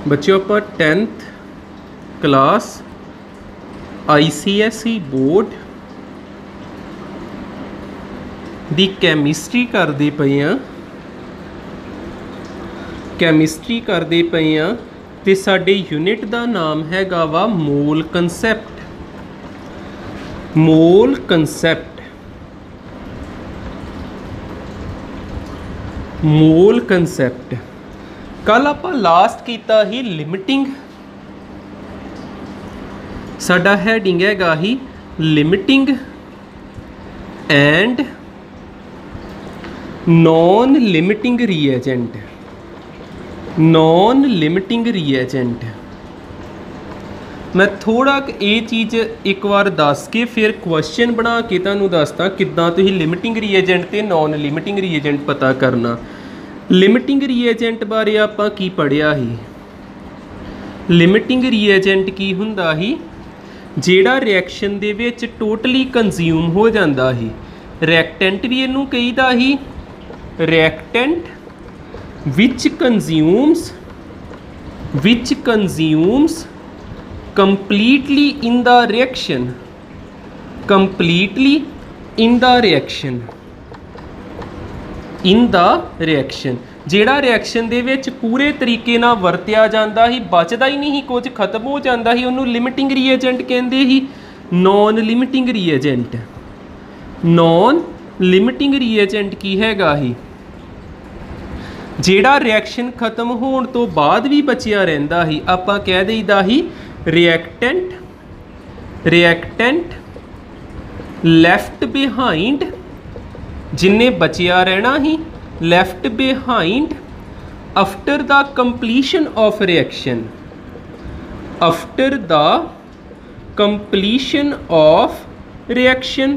बच्चों आप 10th class ICSE board दी chemistry करते पे हाँ। कैमिस्ट्री करते पे हाँ ते साडे यूनिट का नाम हैगा वा mole concept. Mole concept, mole concept. कल आप लास्ट किया ही लिमिटिंग, साडा हैडिंग हैगा ही limiting and non limiting reagent. Non limiting reagent मैं थोड़ा ये चीज़ एक बार दस के फिर क्वेश्चन बना के तुहानूं दसदा किद्दां तुसीं लिमिटिंग रिएजेंट ते नॉन लिमिटिंग रिएजेंट पता करना। लिमिटिंग रिएजेंट बारे आपां की पढ़िया ही। लिमिटिंग रिएजेंट की हुंदा ही जिहड़ा रिएक्शन दे विच टोटली कंज्यूम हो जाता ही। रिएक्टेंट भी इनू कहीदा ही, reactant which consumes completely in the reaction, completely in the reaction, in the reaction ਜਿਹੜਾ रिएक्शन ਦੇ ਵਿੱਚ पूरे तरीके ਨਾਲ ਵਰਤਿਆ ਜਾਂਦਾ ਹੀ, ਬਚਦਾ ਹੀ ਨਹੀਂ, ਕੁਝ ਖਤਮ ਹੋ ਜਾਂਦਾ ਹੀ, ਉਹਨੂੰ ਲਿਮਿਟਿੰਗ ਰੀਏਜੈਂਟ ਕਹਿੰਦੇ ਹੀ। ਨੌਨ ਲਿਮਿਟਿੰਗ ਰੀਏਜੈਂਟ, ਨੌਨ ਲਿਮਿਟਿੰਗ ਰੀਏਜੈਂਟ ਕੀ ਹੈਗਾ ਹੀ ਜਿਹੜਾ ਰਿਐਕਸ਼ਨ ਖਤਮ ਹੋਣ ਤੋਂ ਬਾਅਦ ਵੀ ਬਚਿਆ ਰਹਿੰਦਾ ਹੀ, ਆਪਾਂ ਕਹਿ ਦੇਈਦਾ ਹੀ रिएक्टेंट। रिएक्टेंट लैफ्ट बिहाइंड, जिन्हें बचिया रहना ही, left behind after the completion of reaction, after the completion of reaction,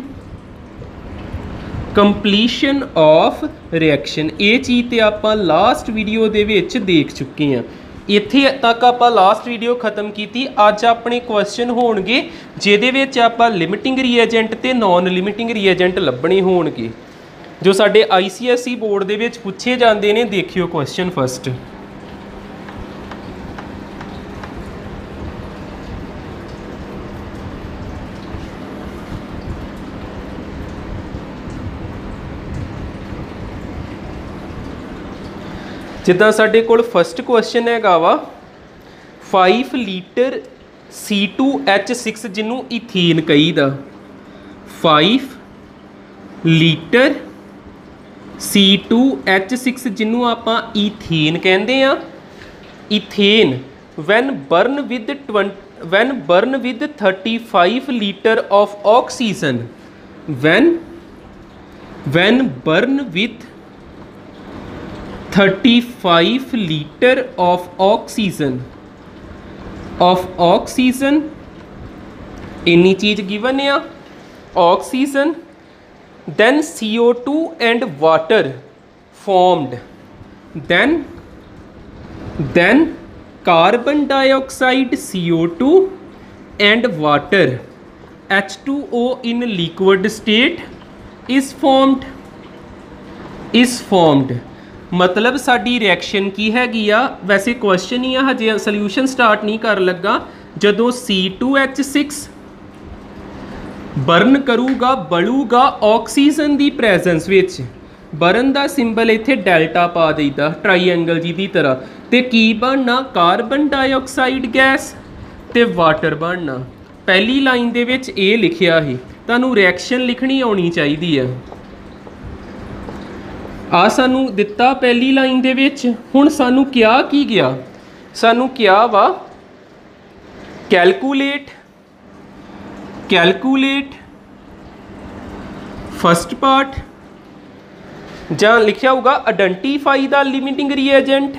completion of reaction. ये चीज़ तो आप लास्ट वीडियो दे विच देख चुके हैं। इत्थे तक आप लास्ट वीडियो खत्म की। अज अपने क्वेश्चन होणगे जिहदे विच आपां लिमिटिंग रिएजेंट ते नॉन लिमिटिंग रिएजेंट लभणे होणगे जो साडे ICSE बोर्ड दे विच पुछे जांदे ने। देखियो क्वेश्चन फस्ट। जिद्दां साडे कोल फस्ट क्वेश्चन हैगा वा 5 लीटर C2H6 जिन्हों इथेन कहीदा। 5 लीटर C2H6 जिन्हों आपां इथेन कहंदे आ। Ethane when burn with 35 litre of oxygen, when burn with 35 litre of oxygen इन्नी चीज़ गिवन है oxygen, then CO2 and water formed, then carbon dioxide CO2 and water H2O in liquid state is formed। मतलब साडी reaction की हैगी आ, वैसे question ही आ, हजे solution start नहीं कर लगा। जदों C2H6 बर्न करूगा, बलूगा ऑक्सीजन की प्रेजेंस विच, बर्न का सिंबल इत्थे डेल्टा पा देईदा ट्राईएंगल जी की तरह, तो की बनना कार्बन डाइऑक्साइड गैस ते वाटर बनना। पहली लाइन दे विच ये लिखिया ही, तुहानूं रिएक्शन लिखनी आउणी चाहिदी है। आ सानू दिता पहली लाइन दे विच। हुण सानू क्या की गया, सानू क्या वा कैलकुलेट फस्ट पार्ट, जहाँ लिखा होगा identify the limiting reagent.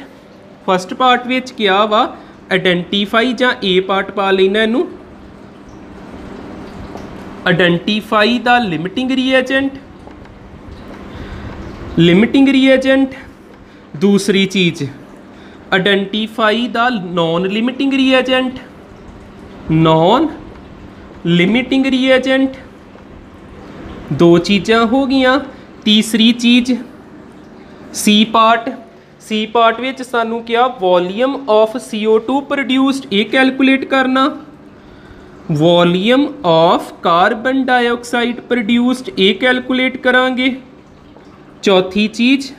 First part विच क्या वा आइडेंटिफाई, जां ए पार्ट पा लेना इनू, identify the limiting reagent. Limiting reagent. दूसरी चीज़ identify the non limiting reagent, non limiting reagent. दो चीज़ां हो गईयां। तीसरी चीज़ सी पार्ट, सी पार्ट विच सानू क्या वॉल्यूम ऑफ CO2 प्रोड्यूस्ड ये कैलकुलेट करना, volume of carbon dioxide produced ये कैलकुलेट करांगे। चौथी चीज़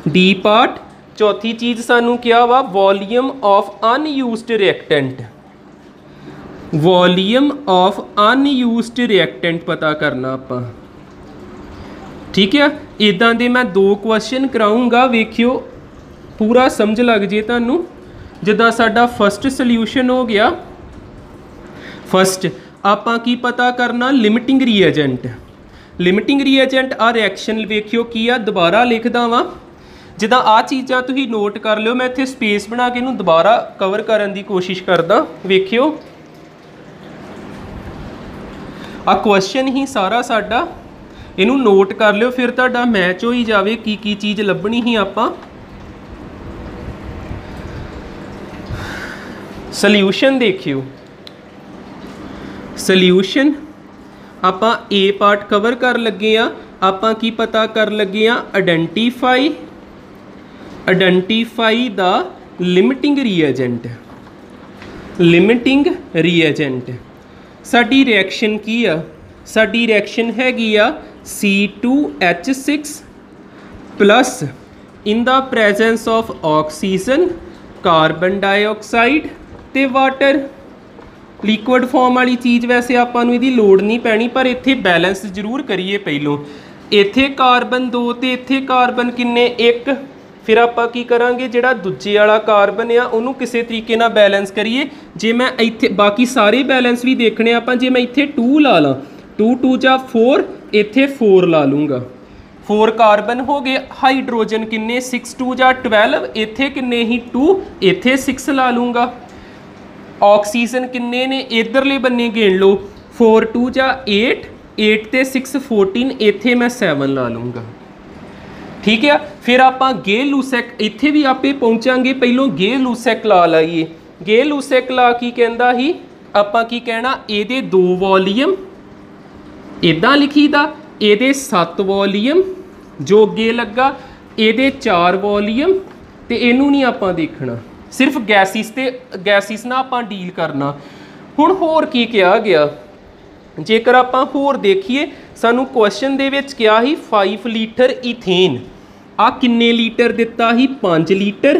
डी पार्ट, चौथी चीज़ सानू क्या वा volume of unused reactant, volume of unused reactant पता करना आपां। ठीक है, इदां दे मैं 2 क्वेश्चन कराऊंगा, वेखियो पूरा समझ लग जे तुहानू। जिद्दां साडा फर्स्ट सल्यूशन हो गया, फर्स्ट आपां की पता करना लिमिटिंग रीएजेंट, लिमिटिंग रीएजेंट आ रिएक्शन वेखियो की आ, दोबारा लिखदा वां। जिद्दां आ चीज़ां तुसीं नोट कर लिओ, मैं इत्थे स्पेस बना के इहनूं दोबारा कवर करन दी कोशिश करदा। वेखियो आ क्वेश्चन ही सारा साडा, इनू नोट कर लिओ, फिर तुहाडा मैच हो ही जावे की चीज़ लभनी ही आपां। सल्यूशन देखियो, सल्यूशन आपां ए पार्ट कवर कर लगे आ, आपां की पता कर लगे आ identify, identify the limiting reagent, limiting reagent. साडी रिएक्शन की आ, साडी रिएक्शन हैगी आ C2H6 plus in the presence of oxygen, carbon dioxide ते वाटर। लिक्विड फॉर्म वाली चीज़ वैसे आपां नूं इहदी लोड़ नहीं पैनी, पर इत्थे बैलेंस जरूर करिए। पहलों इत्थे कार्बन 2 ते इत्थे कार्बन किन्ने 1, फिर आपां की करांगे जिहड़ा दूजे वाला कार्बन आ उहनूं किसी तरीके नाल बैलेंस करिए। जे मैं इत्थे बाकी सारे बैलेंस भी देखने आपां, जे मैं इत्थे 2 ला ला, 2 2 जा 4, इत्थे 4 ला लूँगा, 4 कार्बन हो गए। हाइड्रोजन किन्ने 6 2 जा 12, इत्थे किन्ने ही 2, इत्थे 6 ला लूँगा। ऑक्सीजन किन्ने ने इधरले बन्ने गिण लो, 4 2 जा 8, 8 ते 6 14, इत्थे मैं 7 ला लूँगा। ठीक है, फिर आपां गे लूसैक इत्थे भी आपे पहुँचांगे, पहलों गे लूसैक ला लाइए। गे लूसैक ला की कहंदा ही, आपां की कहना इहदे 2 वॉल्यूम इदां लिखीदा, इहदे 7 वॉल्यूम जो अगे लगा, इहदे 4 वॉल्यूम, ते इहनूं नहीं आपां देखना, सिर्फ गैसिस ना आपां डील करना। हुण होर की कहा गया, जेकर आपां होर देखिए, सानू क्वेश्चन दे विच क्या ही 5 लीटर इथेन, आ किन्ने लीटर दिता ही 5 लीटर,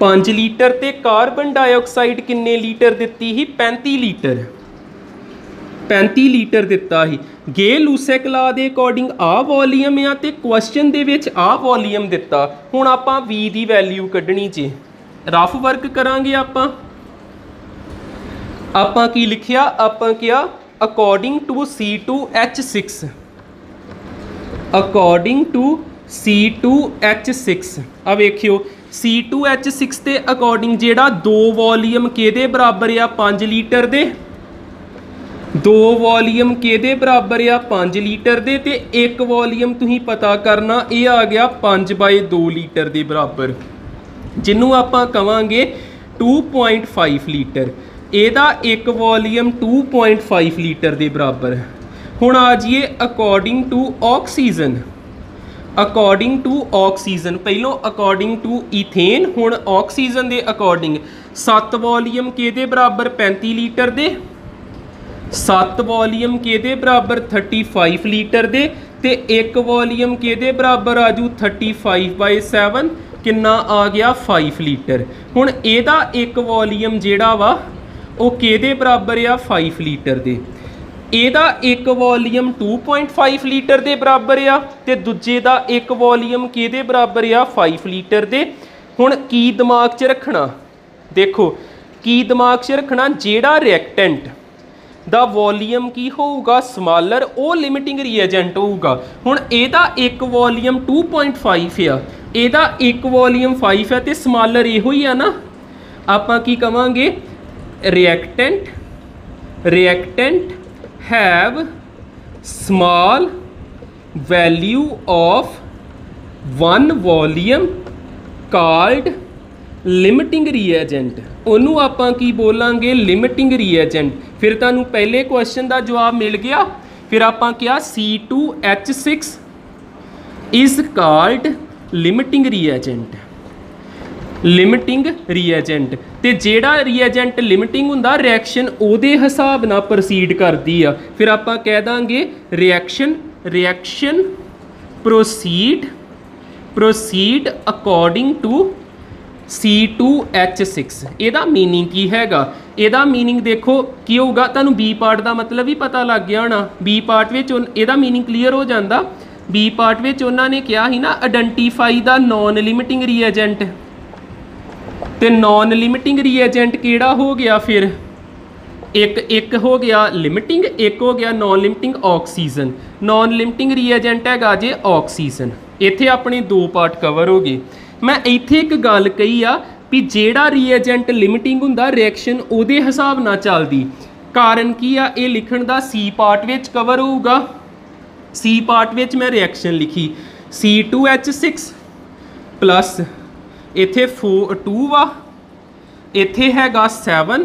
5 लीटर ते कार्बन डाइऑक्साइड किन्ने लीटर दिती ही 35 लीटर, 35 लीटर दिता ही। गे लूसैक ला दे अकॉर्डिंग आ वॉल्यूम आ ते क्वेश्चन दे विच आ वॉल्यूम दिता। हुण आपां V दी वैल्यू कढनी जे, रफ वर्क करांगे आपां की लिखिया, आपां क्या according to C2H6, according to C2H6। आ वेखियो C2H6 के अकॉर्डिंग जेड़ा 2 वॉल्यूम किहदे बराबर आ 5 लीटर दे, 2 वॉल्यूम किहदे बराबर आ 5 लीटर दे, ते 1 वॉल्यूम तुसीं पता करना ये आ गया 5/2 लीटर के बराबर, जिन्हों आपां कवांगे 2.5 लीटर। ਇਹਦਾ 1 वॉल्यूम 2.5 लीटर के बराबर। हुण आ जाइए according to oxygen, according to oxygen, पहलों अकॉर्डिंग टू इथेन, हुण ऑक्सीजन के अकॉर्डिंग 7 वॉल्यूम किहदे बराबर 35 लीटर दे, 7 वॉल्यूम किहदे बराबर 35 लीटर दे, ते 1 वॉल्यूम किहदे बराबर आजू 35/7, किन्ना आ गया 5 लीटर। हुण ਇਹਦਾ 1 वॉल्यूम ਜਿਹੜਾ ਵਾ ਉਹ ਕਿਹਦੇ ਬਰਾਬਰ ਆ 5 ਲੀਟਰ ਦੇ, ਇਹਦਾ 1 वॉल्यूम 2.5 ਲੀਟਰ ਦੇ ਬਰਾਬਰ ਆ, ਤੇ ਦੂਜੇ ਦਾ 1 वॉल्यूम ਕਿਹਦੇ ਬਰਾਬਰ ਆ 5 ਲੀਟਰ ਦੇ। ਹੁਣ ਕੀ ਦਿਮਾਗ 'ਚ ਰੱਖਣਾ, ਦੇਖੋ ਕੀ ਦਿਮਾਗ 'ਚ ਰੱਖਣਾ, ਜਿਹੜਾ ਰਿਐਕਟੈਂਟ ਦਾ वॉल्यूम ਕੀ ਹੋਊਗਾ ਸਮਾਲਰ, ਉਹ ਲਿਮਿਟਿੰਗ ਰੀਏਜੈਂਟ ਹੋਊਗਾ। ਹੁਣ ਇਹਦਾ 1 वॉल्यूम 2.5 ਆ, ਇਹਦਾ 1 वॉल्यूम 5 है, तो समालर इहो ही आ ना, आपां की कवांगे reactant, reactant have small value of 1 volume called limiting reagent, उन्होंने आपां की बोलांगे लिमिटिंग रीएजेंट। फिर तुहानूं पहले क्वेश्चन का जवाब मिल गया। फिर आपां क्या C2H6 is called limiting reagent, limiting reagent. तो जेड़ा रीएजेंट लिमिटिंग हुंदा रिएक्शन उहदे हिसाब नाल प्रोसीड करदी आ। फिर आपां कह दांगे reaction, reaction proceed according to C2H6। ਇਹਦਾ मीनिंग की हैगा? ਇਹਦਾ मीनिंग देखो की होगा, तुहानूं बी पार्ट का मतलब भी पता लग गया होना। बी पार्ट विच ਇਹਦਾ मीनिंग क्लीयर हो जाता। बी पार्ट विच उन्होंने कहा ही ना identify the non limiting reagent, तो नॉन लिमिटिंग रीएजेंट किहड़ा हो गया? फिर एक हो गया लिमिटिंग, एक हो गया non limiting oxygen. Non limiting reagent हैगा जे ऑक्सीजन। इत्थे अपने दो पार्ट कवर हो गए। मैं इत्थे एक गल कही आ भी जेड़ा रीएजेंट लिमिटिंग हुंदा रिएक्शन उहदे हिसाब नाल चलदी। कारण की आ ये लिखण दा सी पार्ट विच कवर होऊगा। सी पार्ट विच मैं रिएक्शन लिखी C2H6 प्लस इत्थे 2 वा, इत्थे हैगा 7,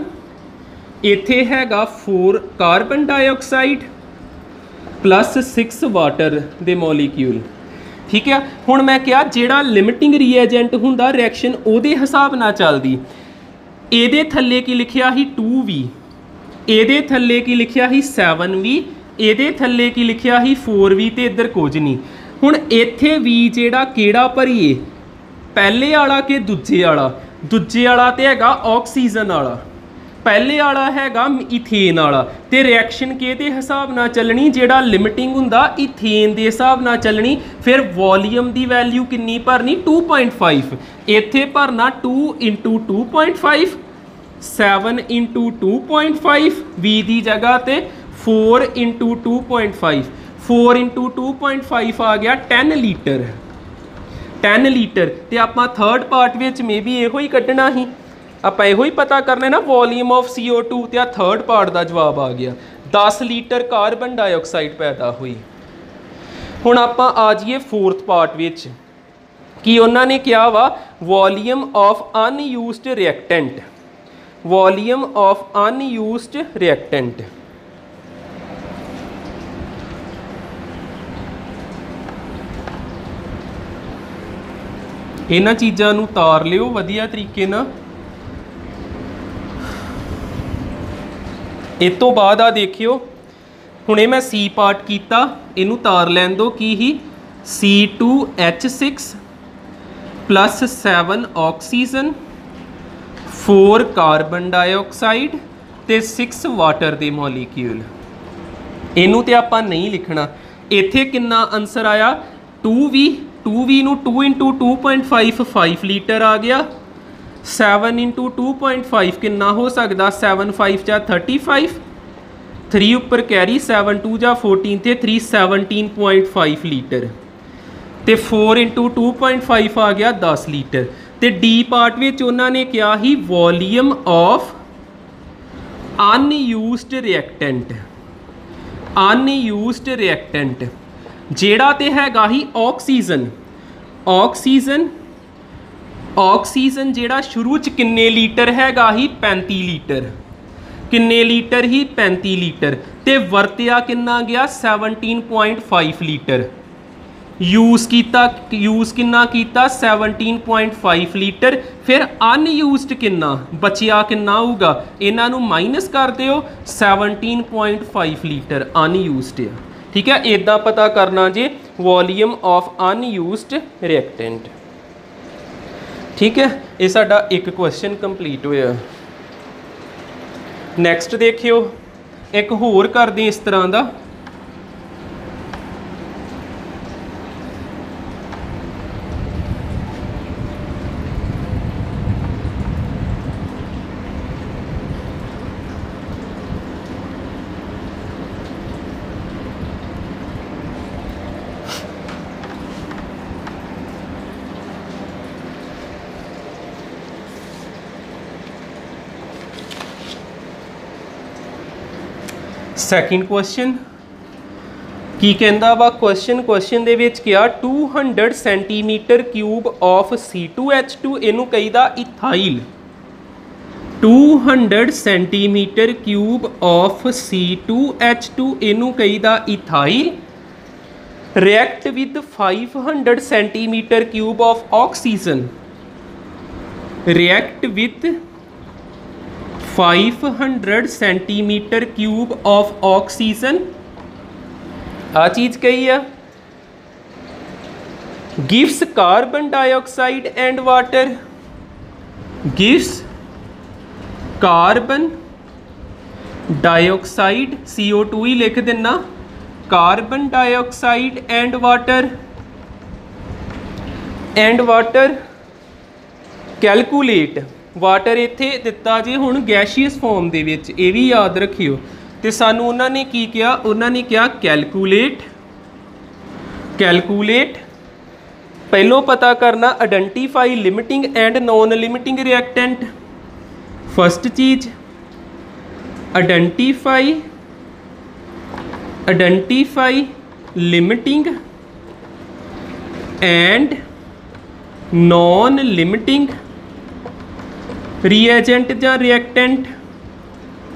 इत्थे हैगा 4 कार्बन डाइऑक्साइड प्लस 6 वाटर दे मॉलीक्यूल। ठीक है, हुण मैं क्या जेड़ा लिमिटिंग रीएजेंट हुंदा रिएक्शन उहदे हिसाब नाल चलदी। इहदे थल्ले की लिखिया ही 2V, इहदे थल्ले की लिखिया ही 7V, इहदे थल्ले की लिखिया ही 4V, तो इधर कुछ नहीं। हुण इत्थे V जेड़ा केड़ा भरीए, पहले वाला कि दूजे वाला? दूजे वाला तो हैगा ऑक्सीजन वाला, पहले वाला हैगा इथेन वाला। तो रिएक्शन किहदे हिसाब नाल चलनी? जेड़ा लिमिटिंग हुंदा इथेन दे हिसाब नाल चलनी। फिर वॉल्यूम दी वैल्यू कितनी भरनी? 2.5। इत्थे भरना 2 × 2.5, 7 × 2.5, V दी जगह ते 4 × 2.5, 4 × 2.5 आ गया 10 लीटर। 10 लीटर। तो आप थर्ड पार्ट विच मे भी इहो ही कढ़ना ही, आप इहो ही पता करना ना वॉल्यूम ऑफ CO2। तो थर्ड पार्ट का जवाब आ गया 10 लीटर कार्बन डाइऑक्साइड पैदा हुई। हुण आप आ जाइए फोर्थ पार्ट विच कि उन्होंने क्या वा volume of unused reactant, volume of unused reactant. इन्हां चीज़ां नूं तार लिओ वधिया तरीके नाल। इस तो बाद आ देखियो हुणे मैं सी पार्ट कीता, इनू तार लैन दो की ही C2H6 plus 7 oxygen, 4 carbon dioxide ते 6 वाटर दे मॉलीक्यूल। इनू तो आपां नहीं लिखना। इत्थे कितना आंसर आया? 2V, 2V नू 2 × 2.5 5 लीटर आ गया। 7 × 2.5 कितना हो सकता? 7 5 जा 35, 3 उपर कैरी 7 2 जा 14 ते 3 17.5 लीटर। तो 4 × 2.5 आ गया 10 लीटर। तो डी पार्ट विच उन्होंने क्या ही volume of unused reactant, unused reactant जेड़ा ते हैगा ही ऑक्सीजन। ऑक्सीजन, ऑक्सीजन जेड़ा शुरू च किन्ने लीटर हैगा ही 35 लीटर। किन्ने लीटर ही 35 लीटर। ते वरतिया किन्ना गया 17.5 लीटर। यूज़ किन्ना कीता 17.5 लीटर। फिर अनयूज्ड किन्ना बचिया किन्ना होगा? इन्हां नूं माइनस कर दिओ 17.5 लीटर अनयूज्ड है। ठीक है, इदा पता करना जे वॉल्यूम ऑफ अनयूज्ड रिएक्टेंट। ठीक है, ये साडा एक क्वेश्चन कंप्लीट होया। नैक्सट देखियो, एक होर कर दें इस तरह का। सैकेंड क्वेश्चन की कहता वा? क्वेश्चन दे विच क्या 200 सेंटीमीटर क्यूब ऑफ C2H2 इनू कहीदा ethyl. 200 centimetre cube of C2H2 इनू कहीदा ethyl. react with 500 centimeter cube of oxygen, react with 500 centimeter cube of oxygen, आ चीज़ कही है। gives carbon dioxide and water, gives carbon dioxide CO2 ही लिख देना, carbon dioxide and water calculate water इत्थे दिता जे हुण gaseous form दे विच, ये भी याद रखियो। ते सानू उन्होंने की किया, उन्होंने क्या कैलकुलेट पहलों पता करना identify limiting and non limiting reactant. First cheese identify limiting and non limiting reagent या रिएक्टेंट।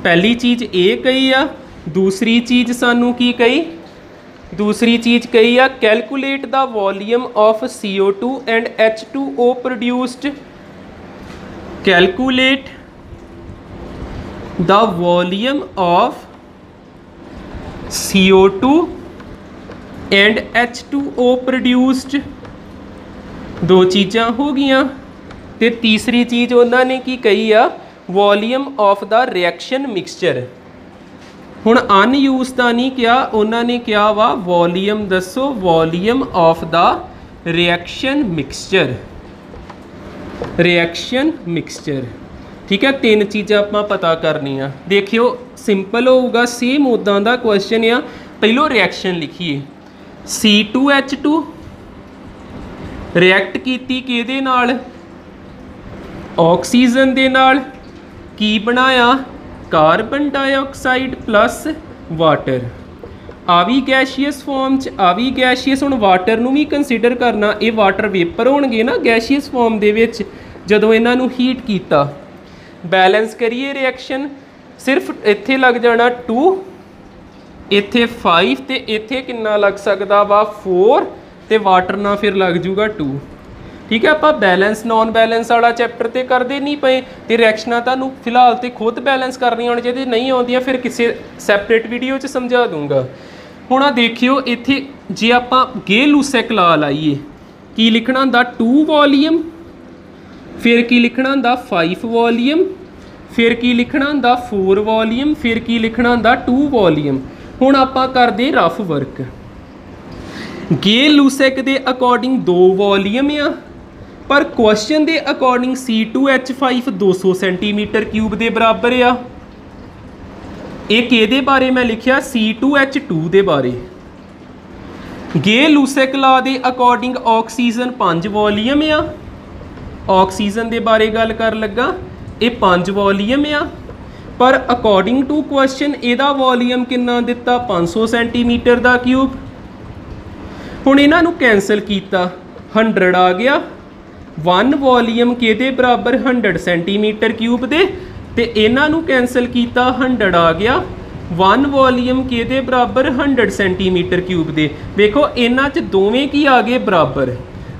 पहली चीज़ ये कही आ, दूसरी चीज़ सानू की कही, दूसरी चीज़ कही आ calculate the volume of CO2 and H2O produced, calculate the volume of CO2 and H2O produced. दो चीज़ां हो गईयां। ते तीसरी चीज़ उन्होंने की कही आ volume of the reaction mixture. हुण अनयूज का नहीं क्या, उन्होंने क्या वा वॉल्यूम दसो, volume of the reaction mixture. ठीक है, तीन चीज़ां आपां पता करनियां। देखियो सिंपल होगा, सेम उदां दा क्वेश्चन आ। पहलो रिएक्शन लिखिए, C2H2 रिएक्ट कीती किहदे नाल, ऑक्सीजन दे नाल, की बनाया कार्बन डाइऑक्साइड प्लस वाटर। आ भी गैशियस फॉर्म च, आ भी गैशियस। हुण वाटर नूं भी कंसीडर करना, ये वाटर वेपर होणगे ना गैशियस फॉर्म दे विच जदों इन्हां नूं हीट कीता। बैलेंस करिए रिएक्शन, सिर्फ इत्थे लग जाना 2, इत्थे 5 ते इत्थे कितना लग सकदा वा 4 ते वाटर ना फिर लग जूगा 2। ठीक है, आप बैलेंस नॉन बैलेंस वाला चैप्टर तो करते नहीं पे, तो रिएक्शनां तुहानूं फिलहाल तो खुद बैलेंस करनियां होनी चाहिए, नहीं आउंदियां फिर किसी सैपरेट वीडियो च समझा दूंगा। हुण आ देखियो इत्थे जे आपां गे-लुसैक ला लाइए, की लिखना हुंदा 2 वॉल्यूम, फिर की लिखना हुंदा 5 वॉल्यूम, फिर की लिखना हुंदा 4 वॉल्यूम, फिर की लिखना हुंदा 2 वॉल्यूम। हुण आपां करदे रफ वर्क। गे-लुसैक दे अकॉर्डिंग 2 वॉल्यूम आ, पर क्वेश्चन के अकॉर्डिंग C2H5 200 सेंटीमीटर क्यूब के बराबर आ। एक ये बारे मैं लिखा C2H2 के बारे। गे-लुसैक लॉ के अकॉर्डिंग ऑक्सीजन 5 वॉल्यूम आ, ऑक्सीजन के बारे गल कर लगा, ये 5 वॉल्यूम आ, पर अकॉर्डिंग टू क्वेश्चन इहदा वॉल्यूम कितना दिता 500 सेंटीमीटर का क्यूब। हुण इन्हां नूं कैंसल किया, 100 आ गया। 1 वॉल्यूम किहदे बराबर 100 सेंटीमीटर क्यूब दे, ते इन्हां नूं कैंसल किया 100 आ गया। 1 वॉल्यूम किहदे बराबर 100 सेंटीमीटर क्यूब दे। देखो इन्हां च दोवें की आ गए बराबर,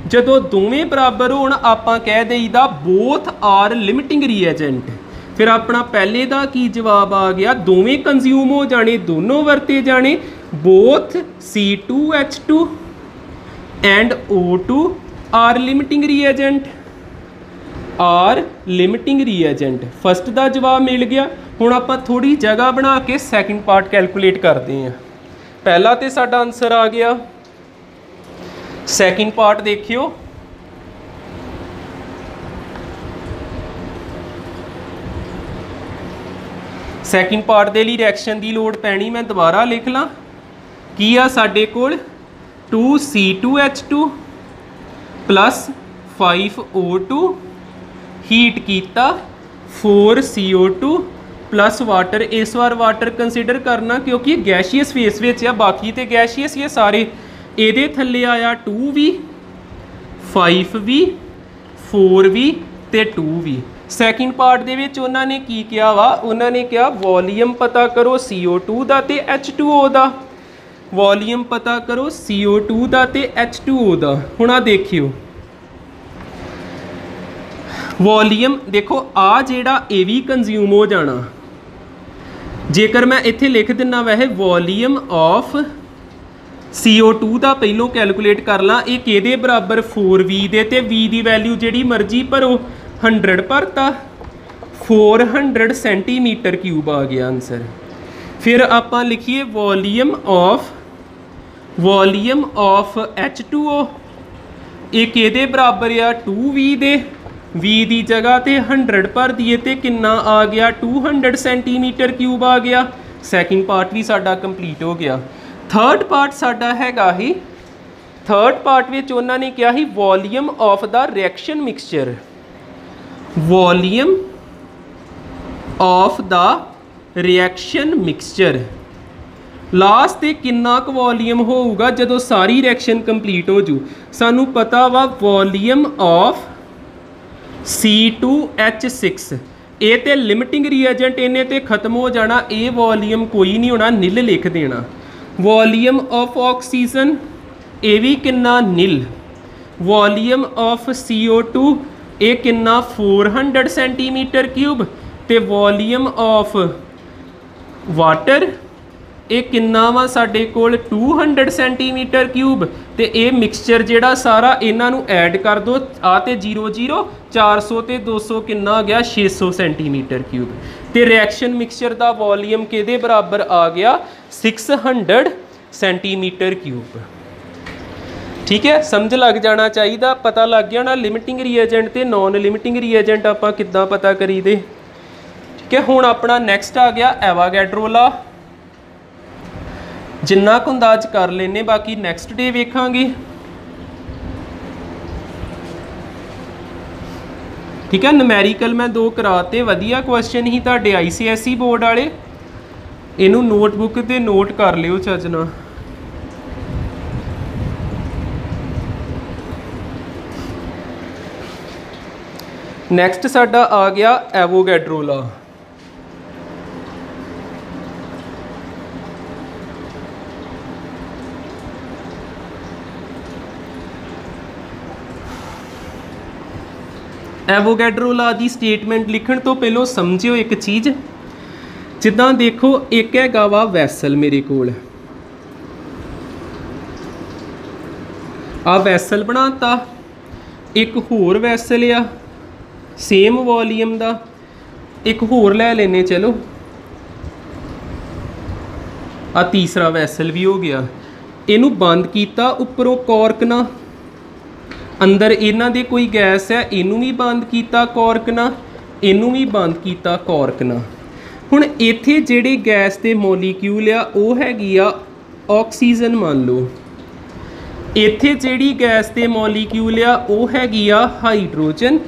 जदों दोवें बराबर होण आपां कह देईदा बोथ आर लिमिटिंग रिएजेंट। फिर अपना पहले का की जवाब आ गया, दोवें कंज्यूम हो जाने, दोनों वरते जाने, both C2H2 and O2 are limiting reagent, are limiting reagent. First का जवाब मिल गया। हुण आपां थोड़ी जगह बना के सैकेंड पार्ट कैलकुलेट करते हैं। पहला तो साडा आंसर आ गया, सैकेंड पार्ट देखियो। सैकेंड पार्ट के लिए रिएक्शन की लोड़ पैनी, मैं दोबारा लिख ला की आ साडे कोल 2C2H2 प्लस 5O2 हीट किया 4CO2 प्लस वाटर। इस बार वाटर कंसीडर करना क्योंकि गैशियस फेस में आ, बाकी तो गैशियस ही सारे। ये थले आया 2V 5V 4V ते 2V। सैकेंड पार्ट दे विच उन्होंने की किया वा, उन्होंने क्या वॉल्यूम पता करो CO2 दा ते H2O दा। वॉल्यूम पता करो CO2 दा ते H2O दा। हुण आ देखियो वॉल्यूम देखो आ जेड़ा ये भी कंज्यूम हो जाना। जेकर मैं इत्थे लिख दिना वैसे वॉल्यूम ऑफ CO2 दा पहलों कैलकुलेट कर ला, ये किहदे बराबर 4V दे ते V दी वैल्यू जिहड़ी मर्जी भरो 100 भरता 400 सेंटीमीटर क्यूब आ गया आंसर। फिर आपां लिखिए वॉल्यूम ऑफ H2O, ये किहदे बराबर आ 2V दे, V दी जगह ते 100 भर दिए ते कितना आ गया 200 सेंटीमीटर क्यूब आ गया। सैकेंड पार्ट भी साडा कंप्लीट हो गया। थर्ड पार्ट साडा हैगा ही, थर्ड पार्ट विच उन्होंने कहा ही volume of the reaction mixture, volume of the reaction mixture last ते किन्ना क वॉल्यूम होगा जदों सारी रिएक्शन कंप्लीट हो जू। सानू पता वा वॉल्यूम ऑफ C2H6 ये तो लिमिटिंग रिएजेंट इन्हें तो खत्म हो जाना, ये वॉल्यूम कोई नहीं होना, नील लिख देना। वॉल्यूम ऑफ ऑक्सीजन ये भी किन्ना नील, वॉल्यूम ऑफ CO2 ये किन्ना 400 सेंटीमीटर क्यूब, तो वॉल्यूम ऑफ वाटर ये किन्ना वा साडे कोल 200 सेंटीमीटर क्यूब। तो ये मिक्सचर जिहड़ा सारा इन्हां नूं ऐड कर दो, आ ते 0 0 400 ते 200 किन्ना आ गया 600 सेंटीमीटर क्यूब। तो रिएक्शन मिक्सचर का वॉल्यूम किहदे बराबर आ गया 600 सेंटीमीटर क्यूब। ठीक है, समझ लग जाना चाहिए, पता लग गया ना लिमिटिंग रिएजेंट ते नॉन लिमिटिंग रिएजेंट आपां किद्दां पता करी दे। ठीक है, हुण अपना नैक्सट आ गया एवागैड्रो लॉ। जिन्ना कुछ अंदाज कर लेने, बाकी नैक्सट डे वेखांगे। ठीक है, नमैरिकल मैं 2 कराते, वधिया क्वेश्चन ही तुहाडे ICSE बोर्ड वाले, इनू नोटबुक ते नोट कर लियो चज नाल। नैक्सट साडा आ गया एवोगैड्रो लॉ। एवोगैड्रो लॉ की स्टेटमेंट लिखण तो पहलों समझियो एक चीज़, जिद्दां देखो एक हैगा वा वैसल मेरे कोल, आ वैसल बनाता, एक होर वैसल आ सेम वॉल्यूम का, एक होर लै लेने चलो, आ तीसरा वैसल भी हो गया। इनू बंद किया उपरों कॉर्क ना, अंदर इन्हां दे कोई गैस है, इनू भी बंद किया कॉर्क ना, इनू भी बंद किया कॉर्क ना। हुण इत्थे जिहड़ी गैस के मॉलीक्यूल आ वो हैगी आ ऑक्सीजन मान लो, इत्थे जिहड़ी गैस के मॉलीक्यूल आ वो हैगी आ हाइड्रोजन,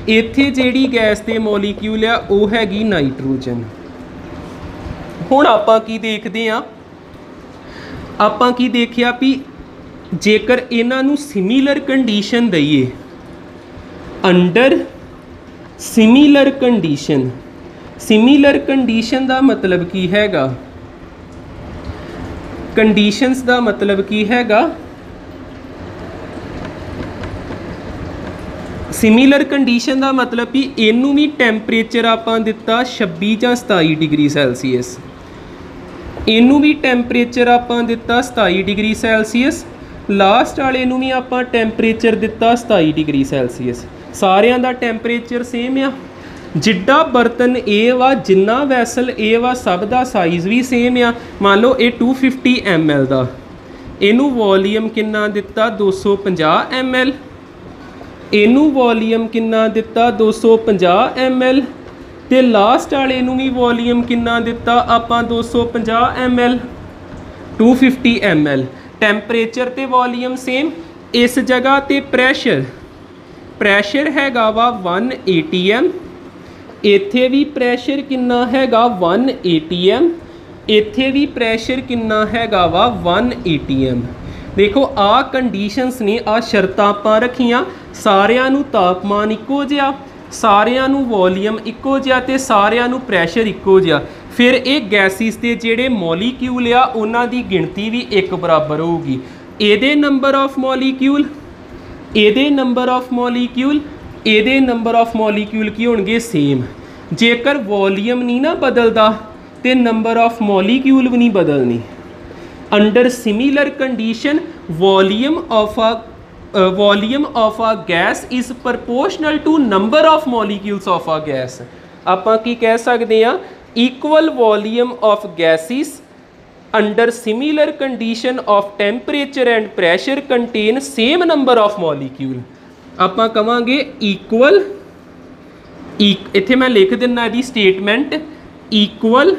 इत्थे जिहड़ी गैस के मॉलीक्यूल आ वो हैगी नाइट्रोजन। हुण आपां की देखदे आ, आपां की देखिया भी जेकर इन्हां नूं सिमिलर कंडीशन दईए, under similar condition, similar condition का मतलब की हैगा, कंडीशनस का मतलब की हैगा, सिमिलर कंडीशन का मतलब भी इनू भी टैंपरेचर आपां दिता 26 ਜਾਂ 27 डिग्री सैल्सीयस, इनू भी टैंपरेचर आपां दिता 27 डिग्री सैल्सीयस, लास्ट वाले नूं भी आपां टैंपरेचर दिता 27 डिग्री सैल्सीयस। सारियां दा टैंपरेचर सेम आ, जिड्डा बर्तन ए वा जिन्ना वैसल ए वा सब दा साइज़ भी सेम आ। मान लो ये 250 ml दा, इनू वॉल्यूम किन्ना दिता 250 ml, इनू वॉल्यूम किन्ना दिता 250 ml, ते लास्ट वाले नूं भी वॉल्यूम किन्ना दिता आपां 250 ml, 250 ml। टैंपरेचर ते वॉल्यूम सेम, इस जगह ते प्रैशर, प्रैशर हैगा वा 1 ATM, इत्थे भी प्रैशर किन्ना हैगा 1 ATM, इत्थे भी प्रैशर किन्ना हैगा वा 1 ATM। देखो आ कंडीशनस ने, आ शर्तां आपां रखियां, सारियां नूं तापमान इक्को जिहा, सारियां नूं वॉल्यूम इक्को जिहा ते सारियां नूं प्रैशर इक्को जिहा। फिर ये गैसिस के जिहड़े मॉलीक्यूल आ उन्हां दी गिणती भी एक बराबर होगी। ਇਹਦੇ नंबर ऑफ मॉलीक्यूल, ਇਹਦੇ नंबर ऑफ मॉलीक्यूल, ਇਹਦੇ नंबर ऑफ मॉलीक्यूल की होणगे सेम। जेकर वॉल्यूम नहीं ना बदलता तो नंबर ऑफ मॉलीक्यूल भी नहीं बदलनी। Under similar condition volume of a gas is proportional to number of molecules of a gas. आपां की कह सकते हैं equal volume of gases under similar condition of temperature and pressure contain same number of molecule. आपां कहांगे equal, इत्थे मैं लिख दिना दी statement, equal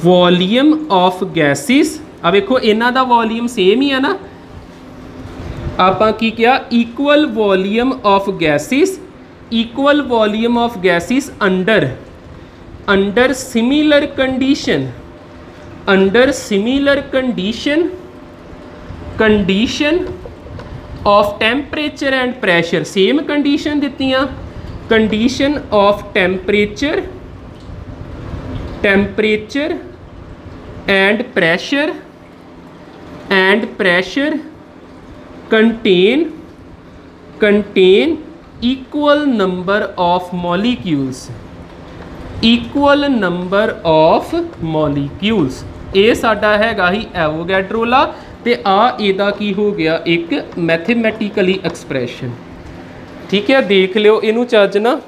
volume of gases. अब देखो इन्हां दा वॉल्यूम सेम ही है ना, आपां की क्या equal volume of gases, equal volume of gases under similar condition, under similar condition of temperature and pressure. Same condition दित्तियां, condition of temperature and pressure contain equal number of molecules, equal number of molecules। ये साडा हैगा ही Avogadro ला ते आ इहदा की हो गया एक मैथमेटिकली एक्सप्रैशन। ठीक है, देख लियो इनू चज ना।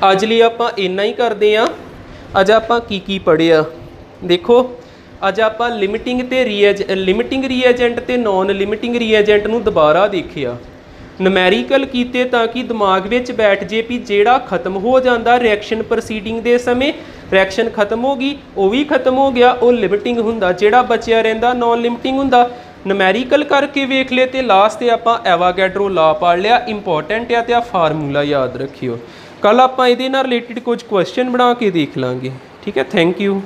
अज लिए आपां इन्ना ही करते हैं। अज आपां की पढ़िया देखो, अज आपां लिमिटिंग रीएजेंट ते नॉन लिमिटिंग रीएजेंट नू दोबारा देखिया, नमैरीकल कीते ताकि दिमाग विच बैठ जे भी जेड़ा खत्म हो जाता रिएक्शन प्रोसीडिंग दे समय, रिएक्शन खत्म हो गई वो भी खत्म हो गया, वो लिमिटिंग हुंदा, जेड़ा बचिया रहिंदा नॉन लिमिटिंग हुंदा। नमैरीकल करके वेख ले तो लास्ट ते आपां एवोगैड्रो ला पढ़ लिया, इंपॉर्टेंट है तो फार्मूला याद रखियो। कल आपां इहदे नाल रिलेटेड कुछ क्वेश्चन बना के देख लांगे। ठीक है, थैंक यू।